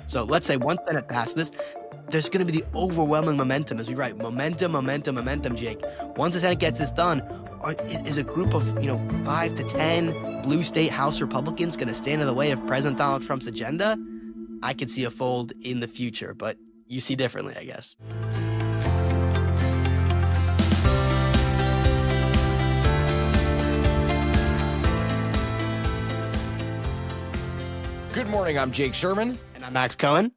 So let's say once Senate passes this, there's going to be the overwhelming momentum, as we write, momentum, Jake. Once the Senate gets this done, is a group of 5 to 10 blue state House Republicans going to stand in the way of President Donald Trump's agenda? I could see a fold in the future, but you see differently, I guess. Good morning, I'm Jake Sherman. And I'm Max Cohen.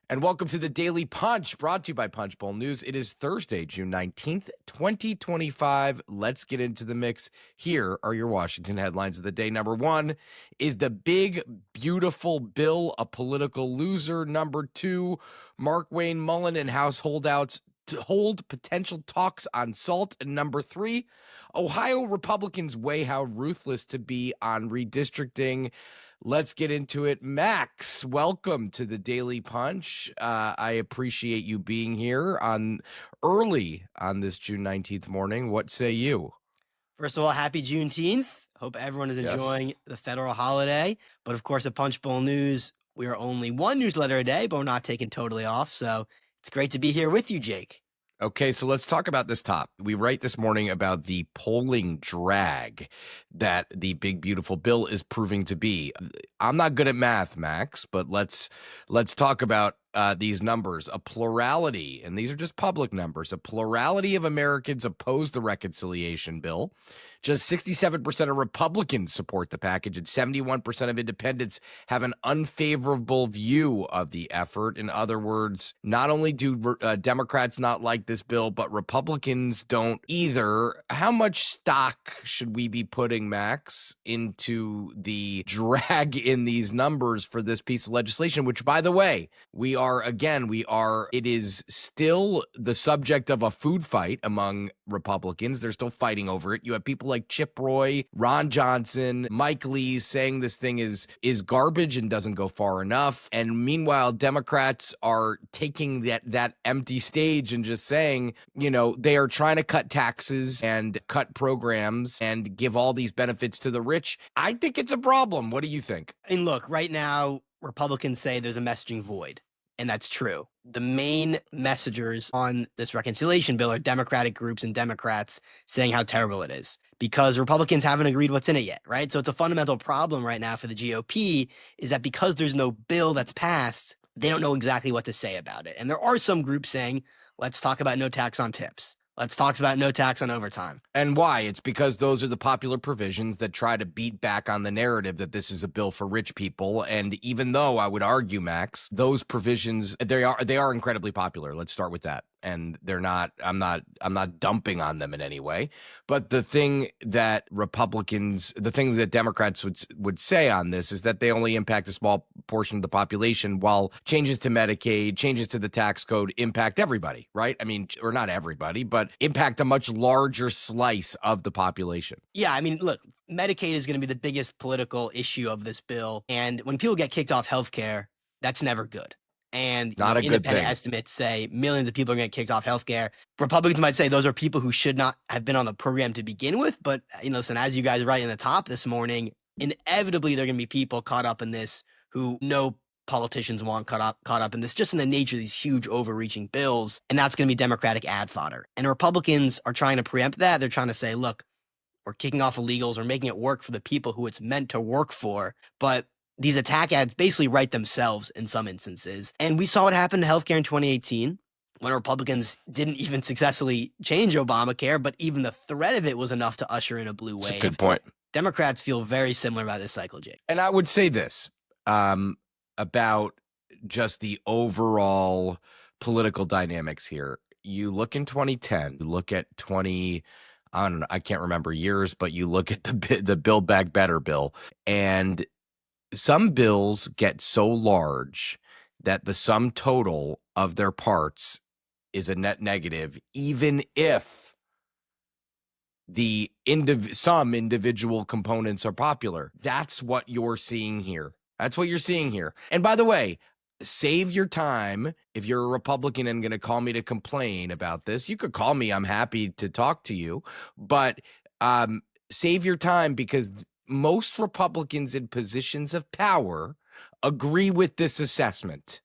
And welcome to the Daily Punch, brought to you by Punchbowl News. It is Thursday, June 19th, 2025. Let's get into the mix. Here are your Washington headlines of the day. Number one, is the big, beautiful bill a political loser? Number two, Mark Wayne Mullen and House holdouts to hold potential talks on SALT. And number three, Ohio Republicans weigh how ruthless to be on redistricting. Let's get into it. Max, welcome to the Daily Punch. I appreciate you being here early on this June 19th morning. What say you? First of all, happy Juneteenth. Hope everyone is enjoying the federal holiday. But of course, at Punchbowl News, we are only one newsletter a day, but we're not taking totally off. So it's great to be here with you, Jake. Okay, so let's talk about this top. We write this morning about the polling drag that the big, beautiful bill is proving to be. I'm not good at math, Max, but let's talk about these numbers. A plurality, and these are just public numbers, a plurality of Americans oppose the reconciliation bill. Just 67% of Republicans support the package, and 71% of independents have an unfavorable view of the effort. In other words, not only do Democrats not like this bill, but Republicans don't either. How much stock should we be putting, Max, into the drag in these numbers for this piece of legislation, which, by the way, it is still the subject of a food fight among Republicans. They're still fighting over it. You have people like Chip Roy, Ron Johnson, Mike Lee saying this thing is garbage and doesn't go far enough. And meanwhile, Democrats are taking that empty stage and just saying, they are trying to cut taxes and cut programs and give all these benefits to the rich. I think it's a problem. What do you think? I mean, look, right now, Republicans say there's a messaging void, and that's true. The main messengers on this reconciliation bill are Democratic groups and Democrats saying how terrible it is because Republicans haven't agreed what's in it yet, right? So it's a fundamental problem right now for the GOP is that because there's no bill that's passed, they don't know exactly what to say about it. And there are some groups saying, let's talk about no tax on tips. Let's talk about no tax on overtime. And why? It's because those are the popular provisions that try to beat back on the narrative that this is a bill for rich people. And even though I would argue, Max, those provisions, they are incredibly popular. Let's start with that. And they're not, I'm not dumping on them in any way. But the thing that Democrats would say on this is that they only impact a small portion of the population, while changes to Medicaid, changes to the tax code impact everybody, right? I mean, or not everybody, but impact a much larger slice of the population. Yeah, I mean, look, Medicaid is going to be the biggest political issue of this bill. And when people get kicked off healthcare, that's never good. And not a good thing. Independent estimates say millions of people are going to get kicked off healthcare. Republicans might say those are people who should not have been on the program to begin with. But, listen, as you guys write in the top this morning, inevitably there are going to be people caught up in this who no politicians want caught up in this, just in the nature of these huge overreaching bills. And that's going to be Democratic ad fodder. And Republicans are trying to preempt that. They're trying to say, look, we're kicking off illegals. We're making it work for the people who it's meant to work for. But these attack ads basically write themselves in some instances. And we saw what happened to healthcare in 2018 when Republicans didn't even successfully change Obamacare, but even the threat of it was enough to usher in a blue wave. That's a good point. Democrats feel very similar about this cycle, Jake. And I would say this about just the overall political dynamics here. You look in 2010, you look at I can't remember years, but you look at the Build Back Better bill, and some bills get so large that the sum total of their parts is a net negative, even if some individual components are popular. That's what you're seeing here. And by the way, save your time. If you're a Republican and going to call me to complain about this, you could call me. I'm happy to talk to you. But save your time, because most Republicans in positions of power agree with this assessment.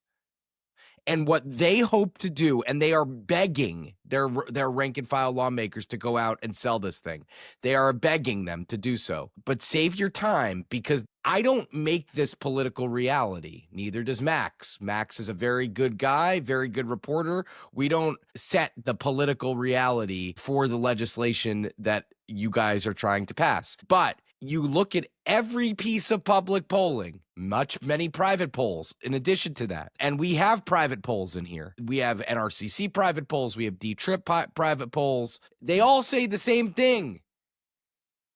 And what they hope to do, and they are begging their rank and file lawmakers to go out and sell this thing. They are begging them to do so. But save your time, because I don't make this political reality. Neither does Max. Max is a very good guy, very good reporter. We don't set the political reality for the legislation that you guys are trying to pass. But you look at every piece of public polling, many private polls in addition to that. And we have private polls in here. We have NRCC private polls. We have D-Trip private polls. They all say the same thing,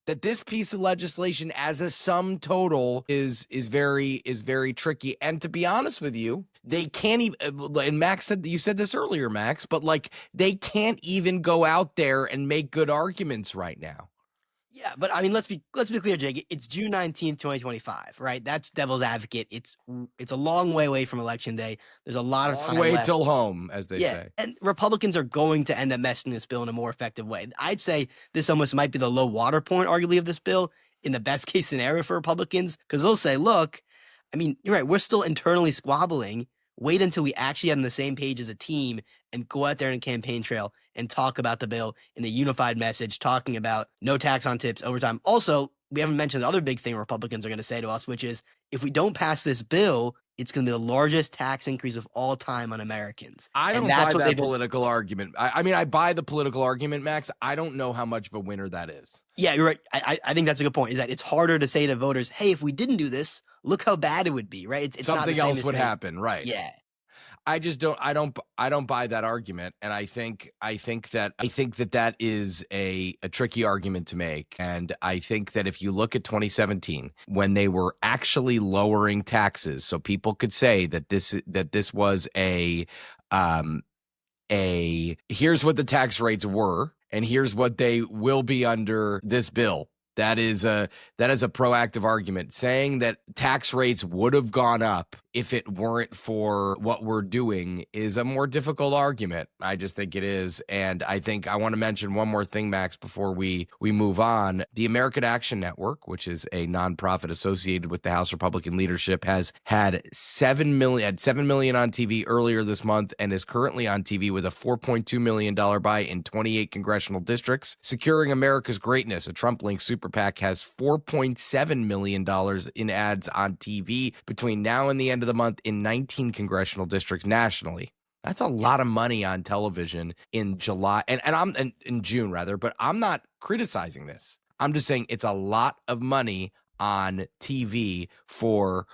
that this piece of legislation as a sum total is very tricky. And to be honest with you, they can't even, and Max said, you said this earlier, Max, but like they can't even go out there and make good arguments right now. Yeah, but I mean, let's be clear, Jake. It's June 19th, 2025, right? That's devil's advocate. It's a long way away from election day. There's a lot of time Way left. till home, as they say. And Republicans are going to end up messing this bill in a more effective way. I'd say this almost might be the low water point, arguably, of this bill in the best case scenario for Republicans, because they'll say, look, I mean, you're right, we're still internally squabbling. Wait until we actually get on the same page as a team and go out there in a campaign trail and talk about the bill in a unified message, talking about no tax on tips, overtime. Also, we haven't mentioned the other big thing Republicans are going to say to us, which is if we don't pass this bill, it's going to be the largest tax increase of all time on Americans. I don't buy that political argument. I mean, I buy the political argument, Max. I don't know how much of a winner that is. Yeah, you're right. I think that's a good point, is that it's harder to say to voters, hey, if we didn't do this, look how bad it would be, right? It's something else would happen, right? Yeah. I just don't buy that argument, and I think that is a tricky argument to make. And I think that if you look at 2017, when they were actually lowering taxes, so people could say that this was a here's what the tax rates were, and here's what they will be under this bill. That is a proactive argument. Saying that tax rates would have gone up if it weren't for what we're doing is a more difficult argument. I just think it is. And I think I want to mention one more thing, Max, before we move on. The American Action Network, which is a nonprofit associated with the House Republican leadership, has had 7 million on TV earlier this month and is currently on TV with a $4.2 million buy in 28 congressional districts. Securing America's Greatness, a Trump-linked super PAC, has $4.7 million in ads on TV between now and the end of the month in 19 congressional districts nationally. That's a lot of money on television in July and I'm in June rather, but I'm not criticizing this. I'm just saying it's a lot of money on TV for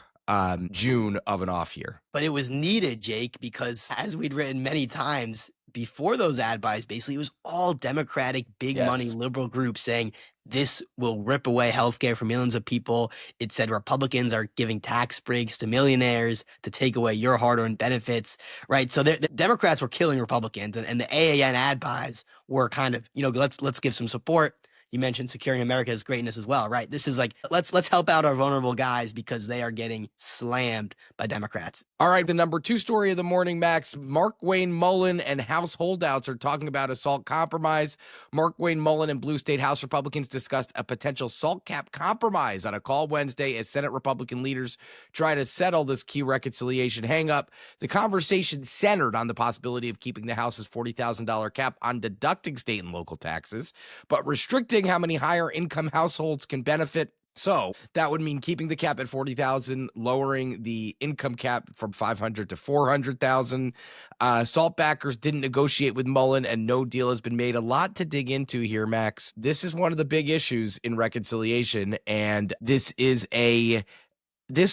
June of an off year. But it was needed, Jake, because as we'd written many times before those ad buys, basically it was all Democratic, big money liberal groups saying this will rip away healthcare for millions of people. It said Republicans are giving tax breaks to millionaires to take away your hard-earned benefits, right? So the Democrats were killing Republicans, and the AAN ad buys were kind of, let's give some support. You mentioned securing America's greatness as well, right? This is like, let's help out our vulnerable guys because they are getting slammed by Democrats. All right, the number 2 story of the morning, Max. Markwayne Mullin and House holdouts are talking about a SALT compromise. Markwayne Mullin and Blue State House Republicans discussed a potential SALT cap compromise on a call Wednesday as Senate Republican leaders try to settle this key reconciliation hangup. The conversation centered on the possibility of keeping the House's $40,000 cap on deducting state and local taxes, but restricting how many higher income households can benefit. So that would mean keeping the cap at $40,000, lowering the income cap from $500,000 to $400,000. SALT backers didn't negotiate with Mullin, and no deal has been made. A lot to dig into here, Max. This is one of the big issues in reconciliation, and this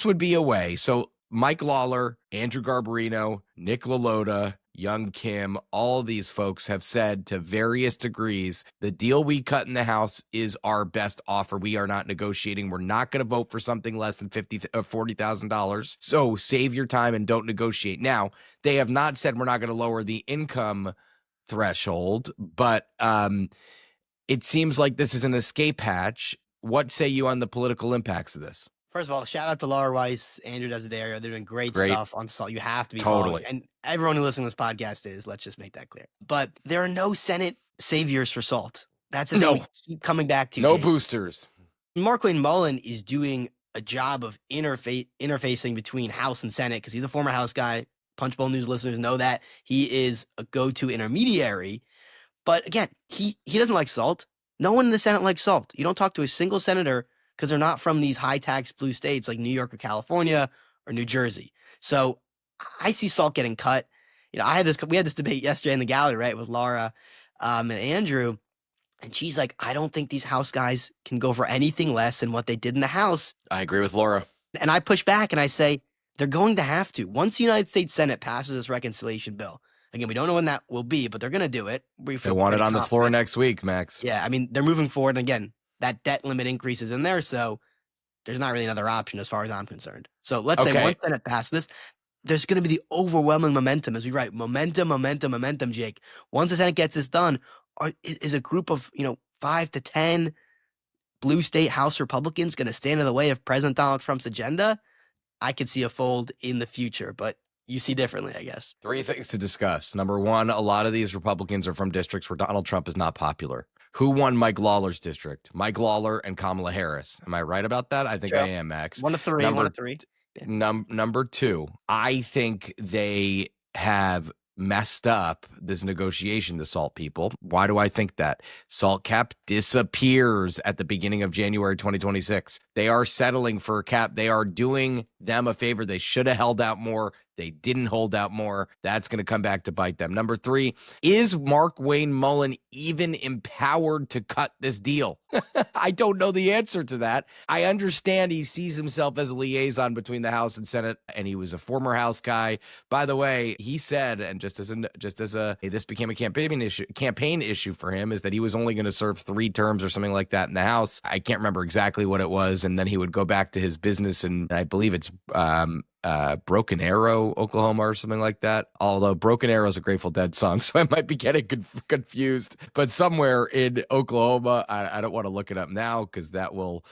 would be a way. So Mike Lawler, Andrew Garbarino, Nick LaLota, Young Kim, all of these folks have said to various degrees, the deal we cut in the House is our best offer. We are not negotiating. We're not going to vote for something less than $40,000. So save your time and don't negotiate. Now, they have not said we're not going to lower the income threshold, but it seems like this is an escape hatch. What say you on the political impacts of this? First of all, shout out to Laura Weiss, Andrew Desiderio. They're doing great stuff on SALT. You have to be totally following. And everyone who listens to this podcast is. Let's just make that clear. But there are no Senate saviors for SALT. That's the thing we keep coming back to. No boosters. Markwayne Mullin is doing a job of interfacing between House and Senate because he's a former House guy. Punchbowl News listeners know that. He is a go-to intermediary. But again, he doesn't like salt. No one in the Senate likes salt. You don't talk to a single senator because they're not from these high-tax blue states like New York or California or New Jersey. So I see salt getting cut. We had this debate yesterday in the gallery, right, with Laura and Andrew. And she's like, I don't think these House guys can go for anything less than what they did in the House. I agree with Laura. And I push back and I say, they're going to have to. Once the United States Senate passes this reconciliation bill, again, we don't know when that will be, but they're going to do it. They want it on the floor next week, Max. Yeah, I mean, they're moving forward. And again, that debt limit increase is in there. So there's not really another option as far as I'm concerned. So let's say once Senate passes this, there's going to be the overwhelming momentum, as we write, momentum, Jake. Once the Senate gets this done, is a group of 5 to 10 blue state House Republicans going to stand in the way of President Donald Trump's agenda? I could see a fold in the future, but you see differently, I guess. 3 things to discuss. Number one, a lot of these Republicans are from districts where Donald Trump is not popular. Who won Mike Lawler's district? Mike Lawler and Kamala Harris. Am I right about that? I think I am, Max. One of three. Yeah. Number two, I think they have messed up this negotiation, the SALT people. Why do I think that? SALT cap disappears at the beginning of January 2026. They are settling for a cap. They are doing them a favor. They should have held out more. They didn't hold out more. That's going to come back to bite them. Number three, is Mark Wayne Mullen even empowered to cut this deal? I don't know the answer to that. I understand he sees himself as a liaison between the House and Senate, and he was a former House guy. By the way, he said, and just as a this became a campaign issue for him, is that he was only going to serve 3 terms or something like that in the House. I can't remember exactly what it was, and then he would go back to his business, and I believe it's Broken Arrow, Oklahoma, or something like that. Although Broken Arrow is a Grateful Dead song, so I might be getting confused. But somewhere in Oklahoma, I don't want to look it up now because that will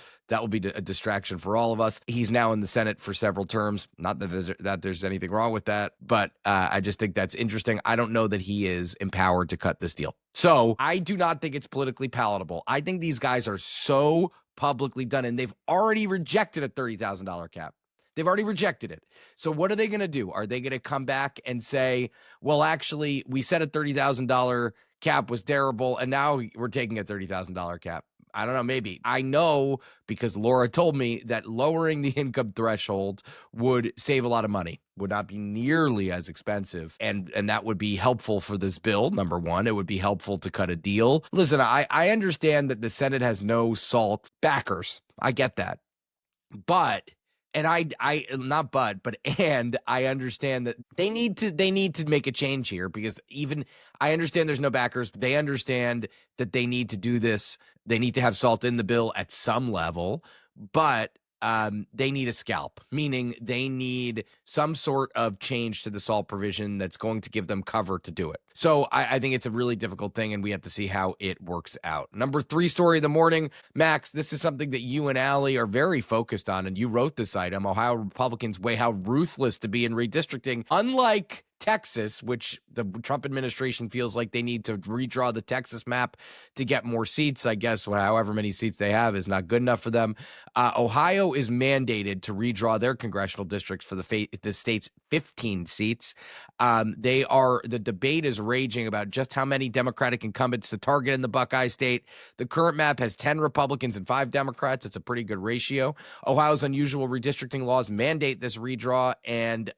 be a distraction for all of us. He's now in the Senate for several terms. Not that there's anything wrong with that, but I just think that's interesting. I don't know that he is empowered to cut this deal. So I do not think it's politically palatable. I think these guys are so publicly done, and they've already rejected a $30,000 cap. They've already rejected it. So what are they going to do? Are they going to come back and say, well, actually, we said a $30,000 cap was terrible, and now we're taking a $30,000 cap? I don't know, maybe. I know because Laura told me that lowering the income threshold would save a lot of money, would not be nearly as expensive, and that would be helpful for this bill. Number one, it would be helpful to cut a deal. Listen, I understand that the Senate has no SALT backers. I get that. But and I understand that they need to make a change here, because even I understand there's no backers, but they understand that they need to do this. They need to have SALT in the bill at some level, but they need a scalp, meaning they need some sort of change to the SALT provision that's going to give them cover to do it. So I think it's a really difficult thing, and we have to see how it works out. Number 3 story of the morning, Max, this is something that you and Allie are very focused on, and you wrote this item, Ohio Republicans weigh how ruthless to be in redistricting. Unlike Texas, which the Trump administration feels like they need to redraw the Texas map to get more seats. I guess however many seats they have is not good enough for them. Ohio is mandated to redraw their congressional districts for the state's 15 seats. The debate is raging about just how many Democratic incumbents to target in the Buckeye State. The current map has 10 Republicans and 5 Democrats. It's a pretty good ratio. Ohio's unusual redistricting laws mandate this redraw, and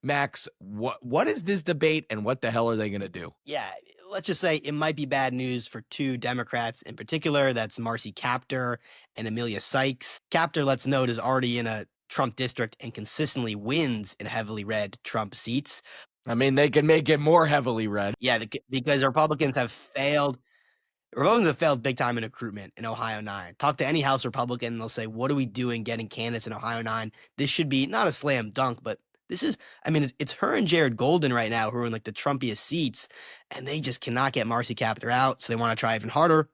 Max, what is this debate, and what the hell are they going to do? Yeah, let's just say it might be bad news for 2 Democrats in particular. That's Marcy Kaptur and Amelia Sykes. Kaptur, let's note, is already in a Trump district and consistently wins in heavily red Trump seats. I mean, they can make it more heavily red. Yeah, because Republicans have failed. Republicans have failed big time in recruitment in Ohio 9. Talk to any House Republican, and they'll say, what are we doing getting candidates in Ohio 9? This should be not a slam dunk, but this is, I mean, it's her and Jared Golden right now who are in like the Trumpiest seats, and they just cannot get Marcy Kaptur out, so they want to try even harder.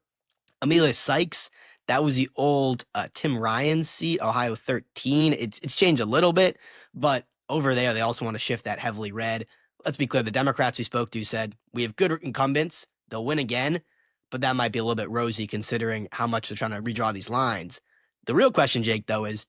Amelia Sykes, that was the old Tim Ryan seat, Ohio 13. It's changed a little bit, but over there, they also want to shift that heavily red. Let's be clear, the Democrats we spoke to said, we have good incumbents, they'll win again, but that might be a little bit rosy considering how much they're trying to redraw these lines. The real question, Jake, though, is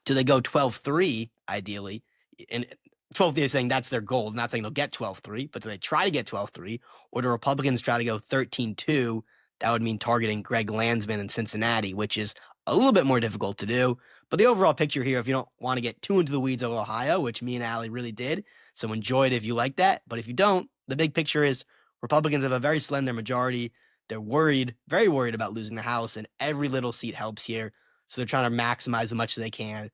do they go 12-3, ideally? And 12th, they're saying that's their goal. I'm not saying they'll get 12-3, but do they try to get 12-3, or do Republicans try to go 13-2? That would mean targeting Greg Landsman in Cincinnati, which is a little bit more difficult to do. But the overall picture here, if you don't want to get too into the weeds of Ohio, which me and Allie really did, so enjoy it if you like that. But if you don't, the big picture is Republicans have a very slender majority. They're worried, very worried about losing the House, and every little seat helps here. So they're trying to maximize as much as they can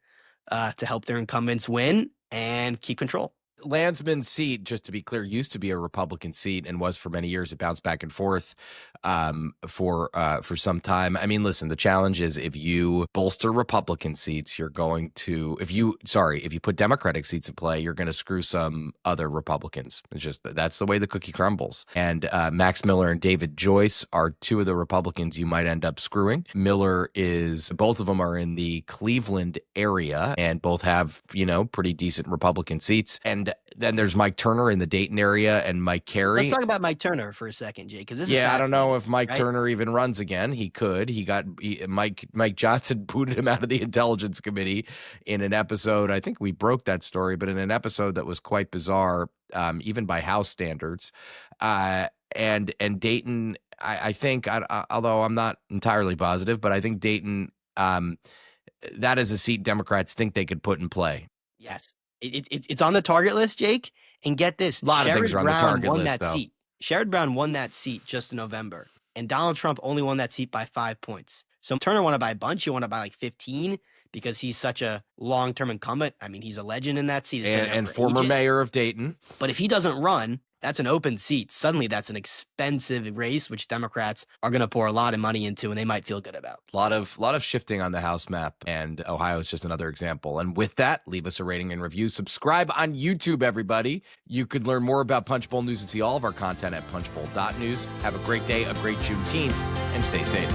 to help their incumbents win and keep control. Landsman's seat, just to be clear, used to be a Republican seat and was for many years. It bounced back and forth for some time. I mean, listen, the challenge is if you bolster Republican seats, you're going to if you put Democratic seats in play, you're going to screw some other Republicans. It's just that's the way the cookie crumbles. And Max Miller and David Joyce are two of the Republicans you might end up screwing. Both of them are in the Cleveland area and both have, pretty decent Republican seats. And then there's Mike Turner in the Dayton area and Mike Carey. Let's talk about Mike Turner for a second, Jay, because I don't know if Mike Turner even runs again. He could. Mike Johnson booted him out of the Intelligence Committee in an episode. I think we broke that story, but in an episode that was quite bizarre, even by House standards. And Dayton, I think, although I'm not entirely positive, but I think Dayton, that is a seat Democrats think they could put in play. Yes. It's on the target list, Jake. And get this, a lot of things are on the target list, though. Sherrod Brown won that seat just in November, and Donald Trump only won that seat by 5 points. So Turner won it by a bunch. He won it by like 15 because he's such a long-term incumbent. I mean, he's a legend in that seat. And former mayor of Dayton. But if he doesn't run, that's an open seat. Suddenly, that's an expensive race, which Democrats are going to pour a lot of money into, and they might feel good about. A lot of shifting on the House map, and Ohio is just another example. And with that, leave us a rating and review. Subscribe on YouTube, everybody. You could learn more about Punchbowl News and see all of our content at punchbowl.news. Have a great day, a great Juneteenth, and stay safe.